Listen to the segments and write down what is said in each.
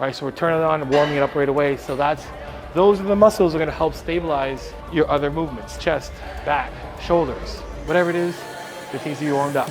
right? So we're turning it on and warming it up right away. So those are the muscles that are gonna help stabilize your other movements, chest, back, shoulders, whatever it is, it needs to be warmed up.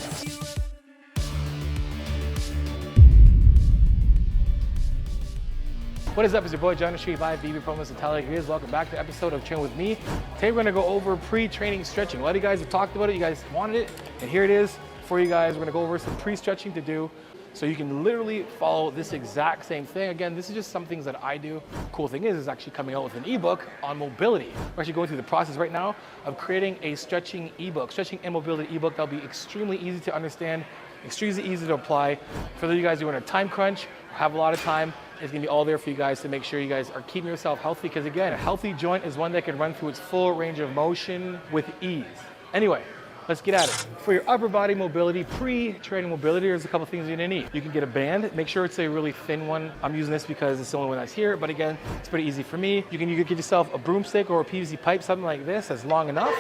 What is up? It's your boy John Street by BB Promos and Tele. Here's welcome back to the episode of Train With Me. Today we're gonna go over pre-training stretching. A lot of you guys have talked about it, you guys wanted it, and here it is for you guys. We're gonna go over some pre-stretching to do so you can literally follow this exact same thing. Again, this is just some things that I do. Cool thing is actually coming out with an ebook on mobility. We're actually going through the process right now of creating a stretching ebook, stretching and mobility ebook that'll be extremely easy to understand, extremely easy to apply. For those of you guys who are in a time crunch, have a lot of time, it's gonna be all there for you guys to make sure you guys are keeping yourself healthy, because again, a healthy joint is one that can run through its full range of motion with ease. Anyway, let's get at it. For your upper body mobility, pre-training mobility, there's a couple things you're gonna need. You can get a band, make sure it's a really thin one. I'm using this because it's the only one that's here, but again, it's pretty easy for me. You can get yourself a broomstick or a PVC pipe, something like this that's long enough,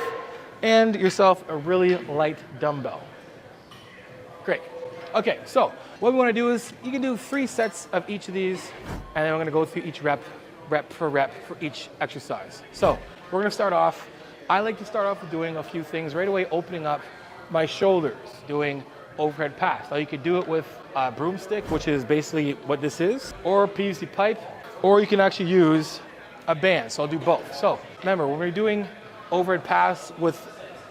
and yourself a really light dumbbell. Great. Okay, so what we wanna do is, you can do 3 sets of each of these, and then we're gonna go through each rep for each exercise. So we're gonna start off, I like to start off with doing a few things right away, opening up my shoulders, doing overhead pass. Now you could do it with a broomstick, which is basically what this is, or a PVC pipe, or you can actually use a band, so I'll do both. So remember, when we're doing overhead pass with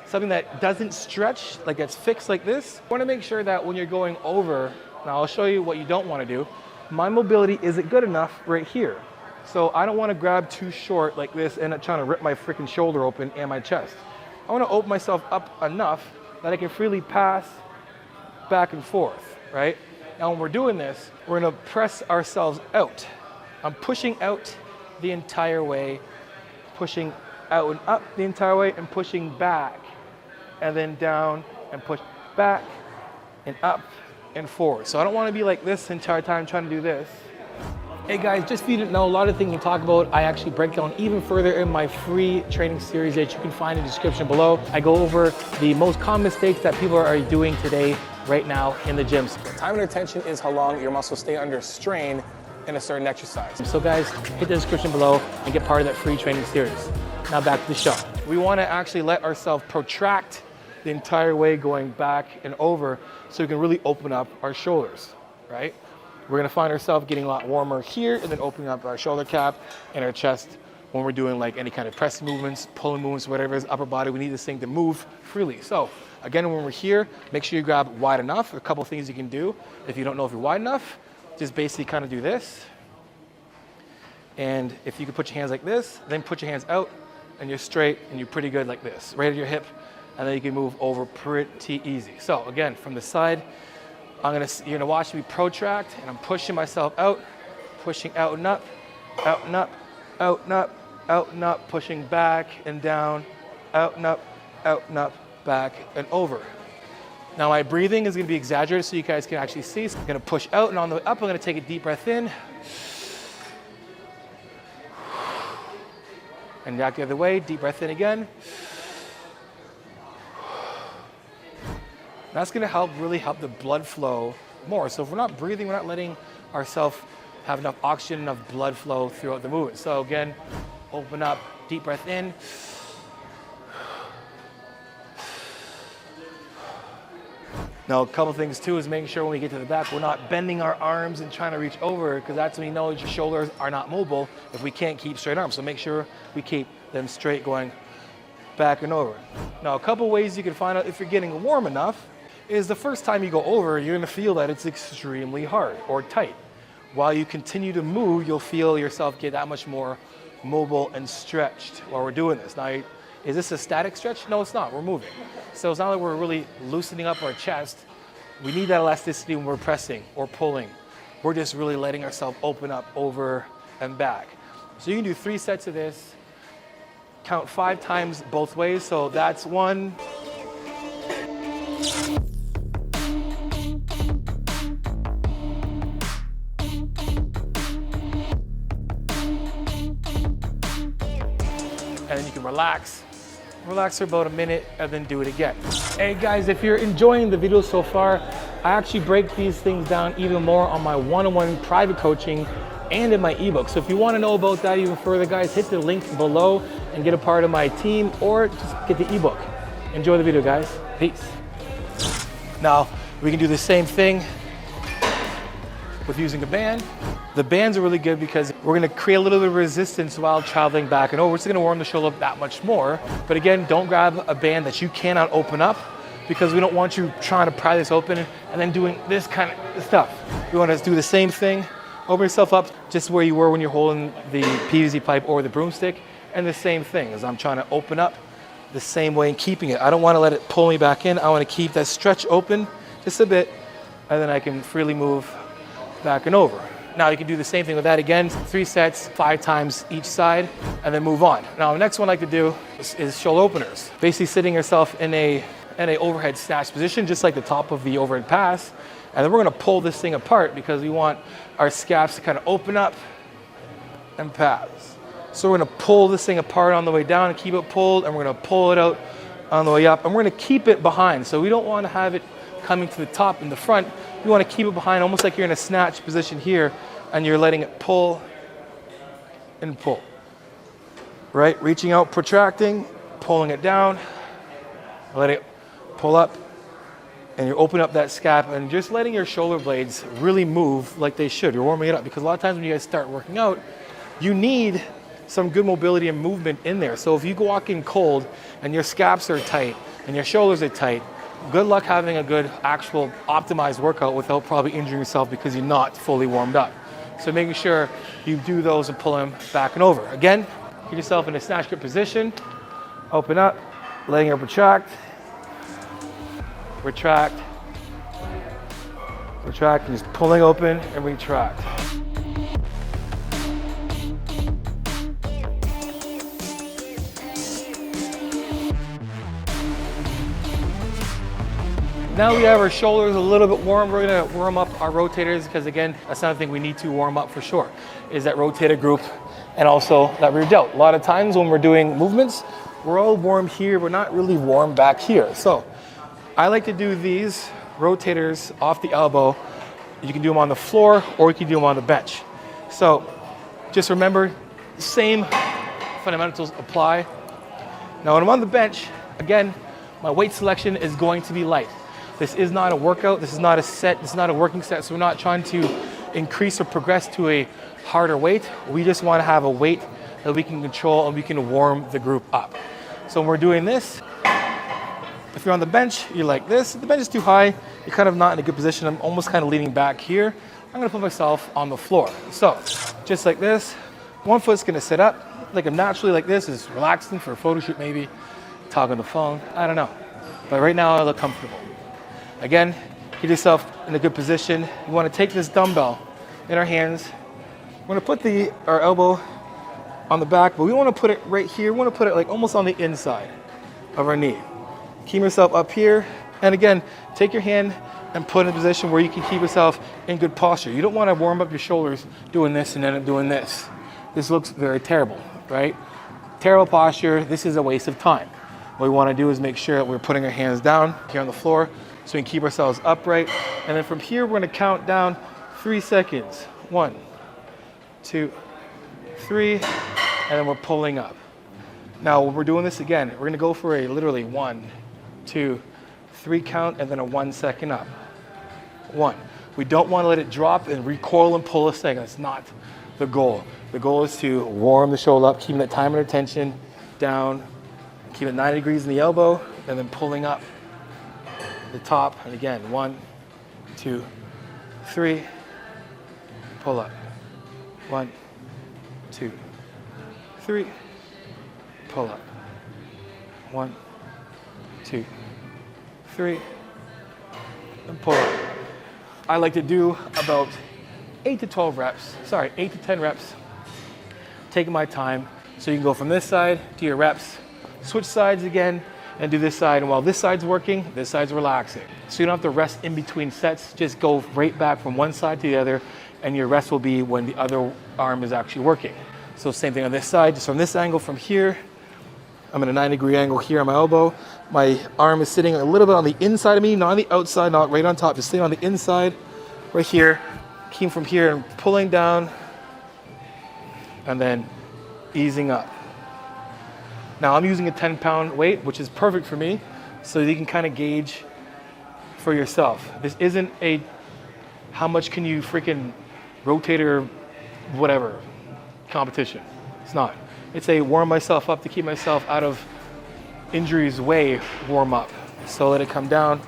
something that doesn't stretch, like it's fixed like this, you wanna make sure that when you're going over, now I'll show you what you don't wanna do. My mobility isn't good enough right here. So I don't wanna grab too short like this and I'm trying to rip my freaking shoulder open and my chest. I wanna open myself up enough that I can freely pass back and forth, right? Now when we're doing this, we're gonna press ourselves out. I'm pushing out the entire way, pushing out and up the entire way, and pushing back, and then down and push back and up and forward. So I don't want to be like this the entire time trying to do this. Hey guys, just for you to know, a lot of things we talk about, I actually break down even further in my free training series that you can find in the description below. I go over the most common mistakes that people are doing today, right now in the gyms. Time and attention is how long your muscles stay under strain in a certain exercise. So guys, hit the description below and get part of that free training series. Now back to the show. We want to actually let ourselves protract the entire way going back and over so we can really open up our shoulders, right? We're gonna find ourselves getting a lot warmer here and then opening up our shoulder cap and our chest when we're doing like any kind of press movements, pulling movements, whatever it is, upper body, we need this thing to move freely. So again, when we're here, make sure you grab wide enough. A couple things you can do if you don't know if you're wide enough, just basically kind of do this. And if you can put your hands like this, then put your hands out and you're straight and you're pretty good like this, right at your hip. And then you can move over pretty easy. So again, from the side, you're gonna watch me protract, and I'm pushing myself out, pushing out and up, out and up, out and up, out and up, pushing back and down, out and up, back and over. Now my breathing is gonna be exaggerated so you guys can actually see. So I'm gonna push out, and on the way up, I'm gonna take a deep breath in. And back the other way, deep breath in again. That's gonna really help the blood flow more. So if we're not breathing, we're not letting ourselves have enough oxygen, enough blood flow throughout the movement. So again, open up, deep breath in. Now, a couple things too is making sure when we get to the back, we're not bending our arms and trying to reach over, because that's when we know your shoulders are not mobile if we can't keep straight arms. So make sure we keep them straight going back and over. Now, a couple ways you can find out if you're getting warm enough is the first time you go over, you're gonna feel that it's extremely hard or tight. While you continue to move, you'll feel yourself get that much more mobile and stretched while we're doing this. Now, is this a static stretch? No, it's not, we're moving. So it's not like we're really loosening up our chest. We need that elasticity when we're pressing or pulling. We're just really letting ourselves open up over and back. So you can do 3 sets of this, count 5 times both ways. So that's 1, and then you can relax for about a minute and then do it again. Hey guys, if you're enjoying the video so far, I actually break these things down even more on my one-on-one private coaching and in my ebook. So if you want to know about that even further, guys, hit the link below and get a part of my team, or just get the ebook. Enjoy the video, guys. Peace. Now, we can do the same thing with using a band. The bands are really good because we're gonna create a little bit of resistance while traveling back and over. It's gonna warm the shoulder up that much more. But again, don't grab a band that you cannot open up, because we don't want you trying to pry this open and then doing this kind of stuff. We wanna do the same thing, open yourself up just where you were when you're holding the PVC pipe or the broomstick, and the same thing as I'm trying to open up the same way and keeping it. I don't wanna let it pull me back in. I wanna keep that stretch open just a bit, and then I can freely move back and over. Now you can do the same thing with that again, 3 sets, 5 times each side, and then move on. Now the next one I like to do is shoulder openers. Basically sitting yourself in a overhead snatch position, just like the top of the overhead pass. And then we're gonna pull this thing apart because we want our scaps to kind of open up and pass. So we're gonna pull this thing apart on the way down and keep it pulled, and we're gonna pull it out on the way up, and we're gonna keep it behind. So we don't wanna have it coming to the top in the front. You wanna keep it behind, almost like you're in a snatch position here, and you're letting it pull and pull. Right, reaching out, protracting, pulling it down, letting it pull up, and you open up that scap and just letting your shoulder blades really move like they should. You're warming it up, because a lot of times when you guys start working out, you need some good mobility and movement in there. So if you walk in cold and your scaps are tight and your shoulders are tight, good luck having a good actual optimized workout without probably injuring yourself because you're not fully warmed up. So making sure you do those and pull them back and over. Again, get yourself in a snatch grip position, open up, letting it retract, retract, retract, and just pulling open and retract. Now we have our shoulders a little bit warm. We're gonna warm up our rotators, because again, that's another thing we need to warm up for sure, is that rotator group and also that rear delt. A lot of times when we're doing movements, we're all warm here, we're not really warm back here. So I like to do these rotators off the elbow. You can do them on the floor, or you can do them on the bench. So just remember, the same fundamentals apply. Now when I'm on the bench, again, my weight selection is going to be light. This is not a workout, this is not a set, this is not a working set, so we're not trying to increase or progress to a harder weight. We just want to have a weight that we can control and we can warm the group up. So when we're doing this, if you're on the bench, you're like this. If the bench is too high, you're kind of not in a good position. I'm almost kind of leaning back here. I'm gonna put myself on the floor. So just like this, one foot's gonna sit up, like I'm naturally like this, is relaxing for a photo shoot maybe, talk on the phone, I don't know. But right now I look comfortable. Again, get yourself in a good position. You wanna take this dumbbell in our hands. We're gonna put our elbow on the back, but we wanna put it right here. We wanna put it like almost on the inside of our knee. Keep yourself up here. And again, take your hand and put in a position where you can keep yourself in good posture. You don't wanna warm up your shoulders doing this and then doing this. This looks very terrible, right? Terrible posture, this is a waste of time. What we wanna do is make sure that we're putting our hands down here on the floor so we can keep ourselves upright. And then from here, we're gonna count down 3 seconds. 1, 2, 3, and then we're pulling up. Now, when we're doing this again, we're gonna go for a literally 1, 2, 3 count, and then a 1 second up. 1. We don't wanna let it drop and recoil and pull a second. That's not the goal. The goal is to warm the shoulder up, keeping that time and attention down, keep it 90 degrees in the elbow, and then pulling up the top. And again, 1, 2, 3, pull up. 1, 2, 3, pull up. 1, 2, 3, and pull up. I like to do about 8 to 10 reps, taking my time. So you can go from this side to your reps, switch sides again, and do this side. And while this side's working, this side's relaxing. So you don't have to rest in between sets, just go right back from one side to the other, and your rest will be when the other arm is actually working. So same thing on this side, just from this angle from here, I'm at a 90-degree angle here on my elbow. My arm is sitting a little bit on the inside of me, not on the outside, not right on top, just sitting on the inside, right here. Keep from here and pulling down and then easing up. Now I'm using a 10-pound weight, which is perfect for me, so you can kind of gauge for yourself. This isn't a how much can you freaking rotate or whatever competition. It's not. It's a warm myself up to keep myself out of injuries way warm up. So let it come down,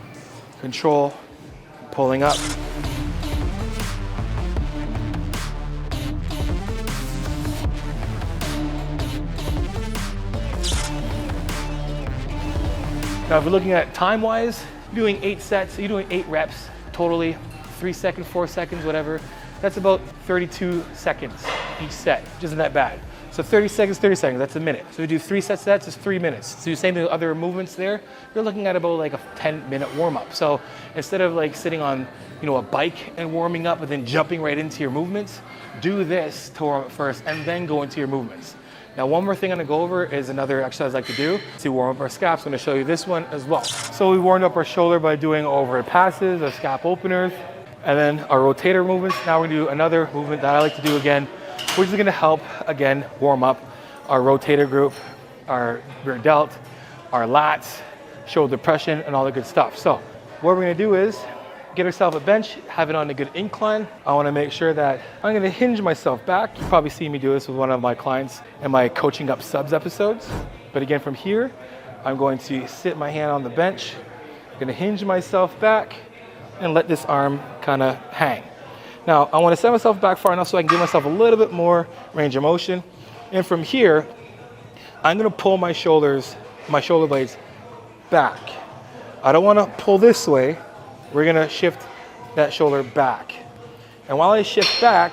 control, pulling up. Now if we're looking at time-wise, you're doing 8 sets, you're doing 8 reps totally, 3 seconds, 4 seconds, whatever. That's about 32 seconds each set, which isn't that bad. So 30 seconds, that's a minute. So we do 3 sets of that, it's 3 minutes. So you same thing with other movements there, you're looking at about like a 10-minute warm-up. So instead of like sitting on, you know, a bike and warming up and then jumping right into your movements, do this to warm up first and then go into your movements. Now, one more thing I'm gonna go over is another exercise I like to do to warm up our scaps. I'm gonna show you this one as well. So we warmed up our shoulder by doing overhead passes, our scap openers, and then our rotator movements. Now we're gonna do another movement that I like to do again, which is gonna help, again, warm up our rotator group, our rear delt, our lats, shoulder depression, and all the good stuff. So what we're gonna do is get ourselves a bench, have it on a good incline. I wanna make sure that I'm gonna hinge myself back. You probably see me do this with one of my clients in my Coaching Up Subs episodes. But again, from here, I'm going to sit my hand on the bench, I'm gonna hinge myself back and let this arm kinda hang. Now, I wanna set myself back far enough so I can give myself a little bit more range of motion. And from here, I'm gonna pull my shoulder blades back. I don't wanna pull this way. We're gonna shift that shoulder back. And while I shift back,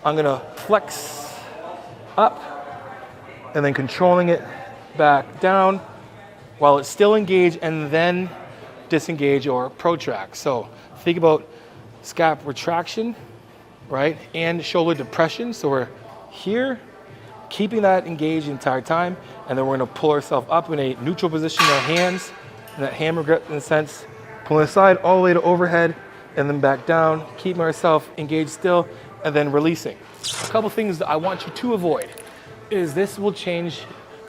I'm gonna flex up and then controlling it back down while it's still engaged and then disengage or protract. So think about scap retraction, right? And shoulder depression. So we're here, keeping that engaged the entire time. And then we're gonna pull ourselves up in a neutral position, our hands, and that hammer grip in a sense, pulling aside all the way to overhead and then back down, keeping ourselves engaged still, and then releasing. A couple things that I want you to avoid is this will change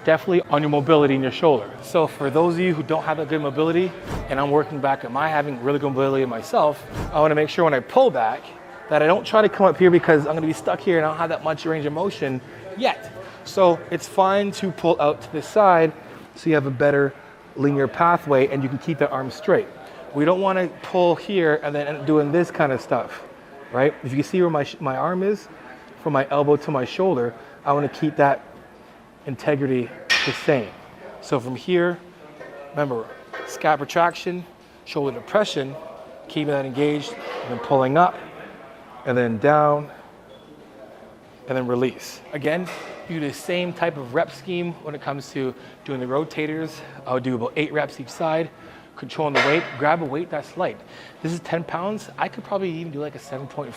definitely on your mobility in your shoulder. So for those of you who don't have that good mobility, and I'm working back at having really good mobility myself, I wanna make sure when I pull back that I don't try to come up here because I'm gonna be stuck here and I don't have that much range of motion yet. So it's fine to pull out to the side so you have a better linear pathway and you can keep that arm straight. We don't want to pull here and then end up doing this kind of stuff, right? If you can see where my arm is, from my elbow to my shoulder, I want to keep that integrity the same. So from here, remember, scap retraction, shoulder depression, keeping that engaged, and then pulling up, and then down, and then release. Again, you do the same type of rep scheme when it comes to doing the rotators. I would do about 8 reps each side. Controlling the weight, grab a weight that's light. This is 10 pounds. I could probably even do like a 7.5.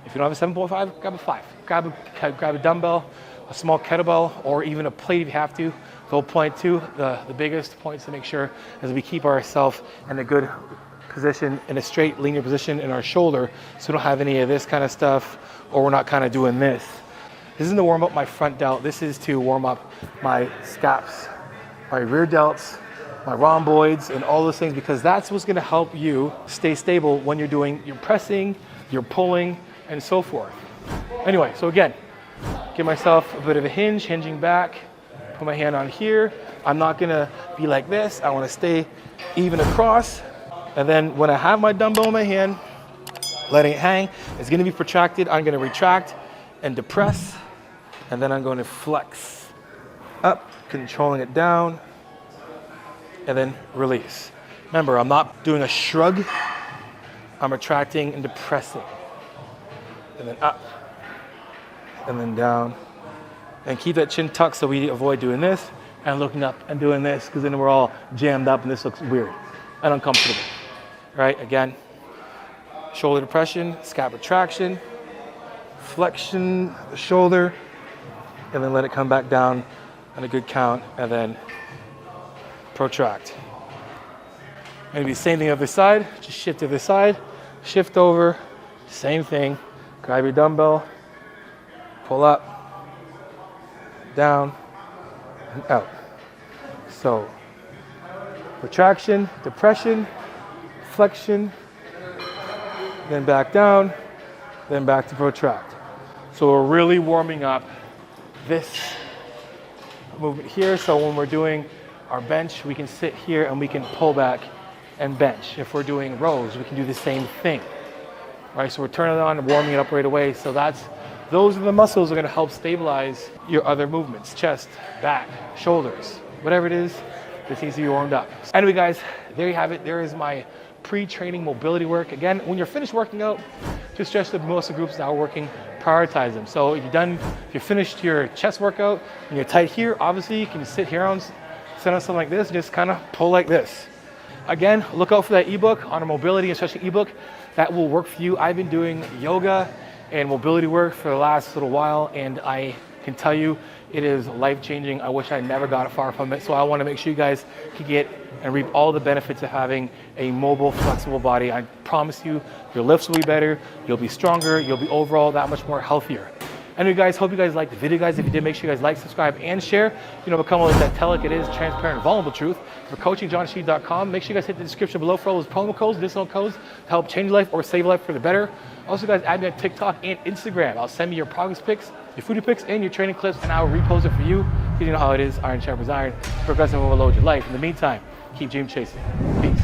If you don't have a 7.5, grab a 5. Grab a dumbbell, a small kettlebell, or even a plate if you have to. The whole point too, the biggest points to make sure is we keep ourselves in a good position, in a straight linear position in our shoulder, so we don't have any of this kind of stuff, or we're not kind of doing this. This isn't to warm up my front delt. This is to warm up my scaps, my rear delts, my rhomboids, and all those things, because that's what's gonna help you stay stable when you're doing your pressing, your pulling, and so forth. Anyway, so again, give myself a bit of a hinge, hinging back, put my hand on here. I'm not gonna be like this. I wanna stay even across. And then when I have my dumbbell in my hand, letting it hang, it's gonna be protracted. I'm gonna retract and depress, and then I'm going to flex up, controlling it down, and then release. Remember, I'm not doing a shrug. I'm retracting and depressing. And then up, and then down. And keep that chin tucked so we avoid doing this and looking up and doing this, because then we're all jammed up and this looks weird and uncomfortable. Right, again, shoulder depression, scap retraction, flexion the shoulder, and then let it come back down on a good count, and then protract. And it'll be the same thing other side, just shift to the side, shift over, same thing, grab your dumbbell, pull up, down, and out. So retraction, depression, flexion, then back down, then back to protract. So we're really warming up this movement here. So when we're doing our bench, we can sit here and we can pull back and bench. If we're doing rows, we can do the same thing. Right, so we're turning it on and warming it up right away. So those are the muscles that are gonna help stabilize your other movements, chest, back, shoulders, whatever it is, this needs to be warmed up. Anyway guys, there you have it. There is my pre-training mobility work. Again, when you're finished working out, just stretch the muscle groups that are working, prioritize them. So if you're finished your chest workout and you're tight here, obviously you can sit here on something like this, and just kind of pull like this. Again, look out for that ebook on a mobility and stretching ebook. That will work for you. I've been doing yoga and mobility work for the last little while, and I can tell you it is life-changing. I wish I never got far from it. So I want to make sure you guys can get and reap all the benefits of having a mobile, flexible body. I promise you, your lifts will be better, you'll be stronger, you'll be overall that much more healthier. Anyway guys, hope you guys liked the video guys. If you did, make sure you guys like, subscribe, and share. Become like that tell like it is, transparent, vulnerable truth. For coachingjohnsheed.com, make sure you guys hit the description below for all those promo codes, discount codes to help change your life or save your life for the better. Also guys, add me on TikTok and Instagram. I'll send me your progress pics, your foodie pics, and your training clips, and I'll repost it for you. You know how it is, iron sharpens iron. Progressive overload your life. In the meantime, keep dream chasing. Peace.